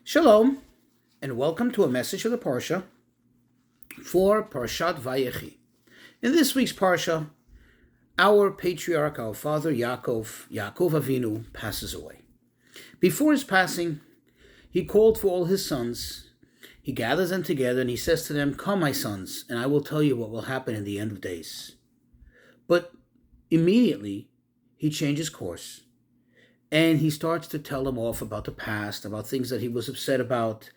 Shalom, and welcome to a message of the Parsha for Parshat Vayechi. In this week's Parsha, our patriarch, our father Yaakov Avinu, passes away. Before his passing, he called for all his sons. He gathers them together and he says to them, "Come, my sons, and I will tell you what will happen in the end of days." But immediately, he changes course. And he starts to tell them off about the past, about things that he was upset about.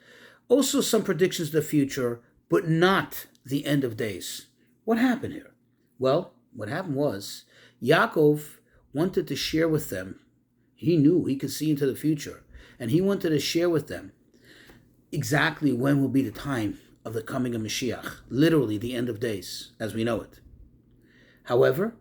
Also some predictions of the future, but not the end of days. What happened here? Well, what happened was, Yaakov wanted to share with them. He knew he could see into the future. And he wanted to share with them exactly when will be the time of the coming of Mashiach. Literally the end of days, as we know it. However,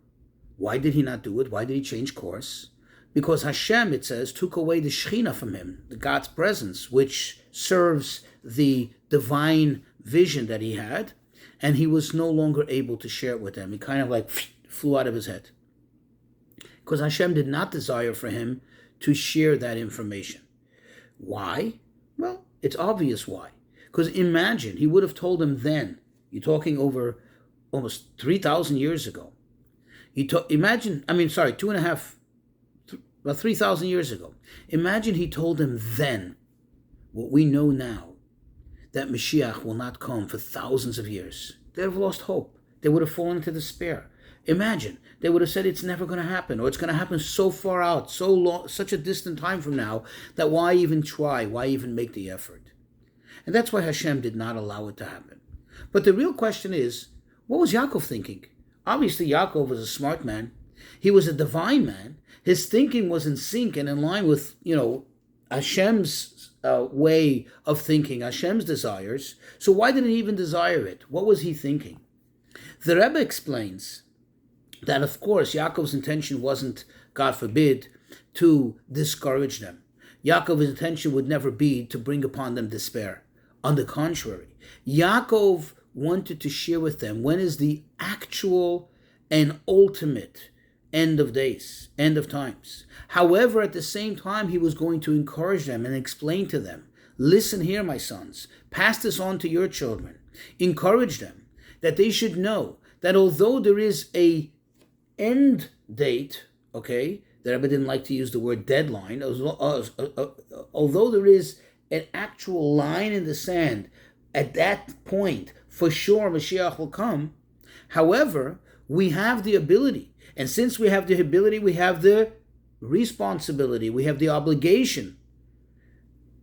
why did he not do it? Why did he change course? Because Hashem, it says, took away the Shekhinah from him, the God's presence, which serves the divine vision that he had, and he was no longer able to share it with them. He kind of like flew out of his head. Because Hashem did not desire for him to share that information. Why? Well, it's obvious why. Because imagine, he would have told him then, you're talking over almost 3,000 years ago. About 3,000 years ago. Imagine he told him then what we know now, that Mashiach will not come for thousands of years. They'd have lost hope. They would have fallen into despair. Imagine, they would have said it's never going to happen, or it's going to happen so far out, so long, such a distant time from now, that why even try, why even make the effort? And that's why Hashem did not allow it to happen. But the real question is, what was Yaakov thinking? Obviously, Yaakov was a smart man. He was a divine man. His thinking was in sync and in line with, Hashem's way of thinking, Hashem's desires. So why did he even desire it? What was he thinking? The Rebbe explains that, of course, Yaakov's intention wasn't, God forbid, to discourage them. Yaakov's intention would never be to bring upon them despair. On the contrary, Yaakov wanted to share with them when is the actual and ultimate end of days, end of times. However, at the same time, he was going to encourage them and explain to them, listen here, my sons, pass this on to your children. Encourage them that they should know that although there is a end date, the Rebbe didn't like to use the word deadline, although there is an actual line in the sand, at that point, for sure, Mashiach will come. However, we have the ability. And since we have the ability, we have the responsibility, we have the obligation,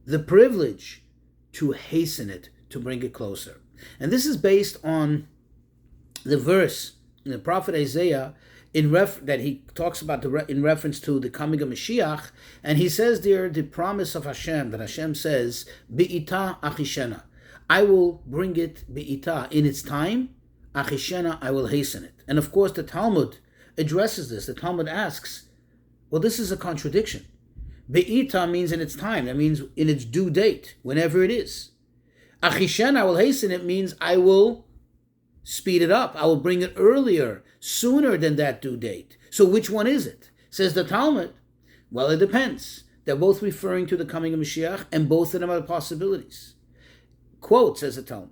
the privilege to hasten it, to bring it closer. And this is based on the verse in the prophet Isaiah that he talks about in reference to the coming of Mashiach. And he says there the promise of Hashem, that Hashem says, Be'ita achishena. I will bring it be'ita in its time. Achishena, I will hasten it. And of course the Talmud addresses this. The Talmud asks, well, this is a contradiction. Be'ita means in its time. That means in its due date, whenever it is. Achishena, I will hasten it, means I will speed it up. I will bring it earlier, sooner than that due date. So which one is it? Says the Talmud. Well, it depends. They're both referring to the coming of Mashiach, and both of them are possibilities. Quote, says the Talmud,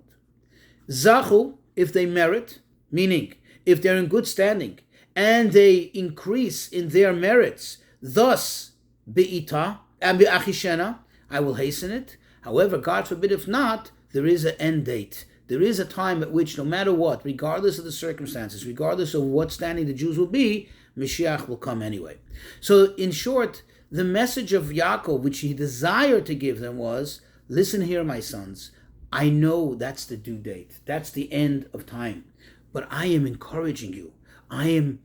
Zachu, if they merit, meaning if they're in good standing, and they increase in their merits, thus, be'ita, and be'achishena, I will hasten it. However, God forbid if not, there is an end date. There is a time at which, no matter what, regardless of the circumstances, regardless of what standing the Jews will be, Mashiach will come anyway. So, in short, the message of Yaakov, which he desired to give them was, listen here, my sons, I know that's the due date. That's the end of time. But I am encouraging you. I am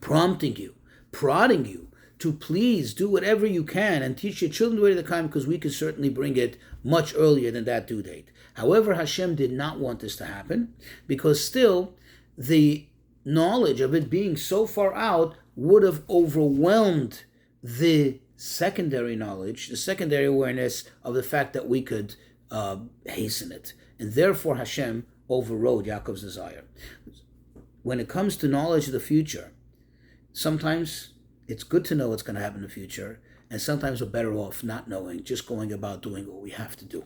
prompting you, prodding you to please do whatever you can and teach your children the way of the time, because we can certainly bring it much earlier than that due date. However, Hashem did not want this to happen, because still the knowledge of it being so far out would have overwhelmed the secondary knowledge, the secondary awareness of the fact that we could hasten it. And therefore Hashem overrode Yaakov's desire. When it comes to knowledge of the future, sometimes it's good to know what's going to happen in the future, And sometimes we're better off not knowing, just going about doing what we have to do.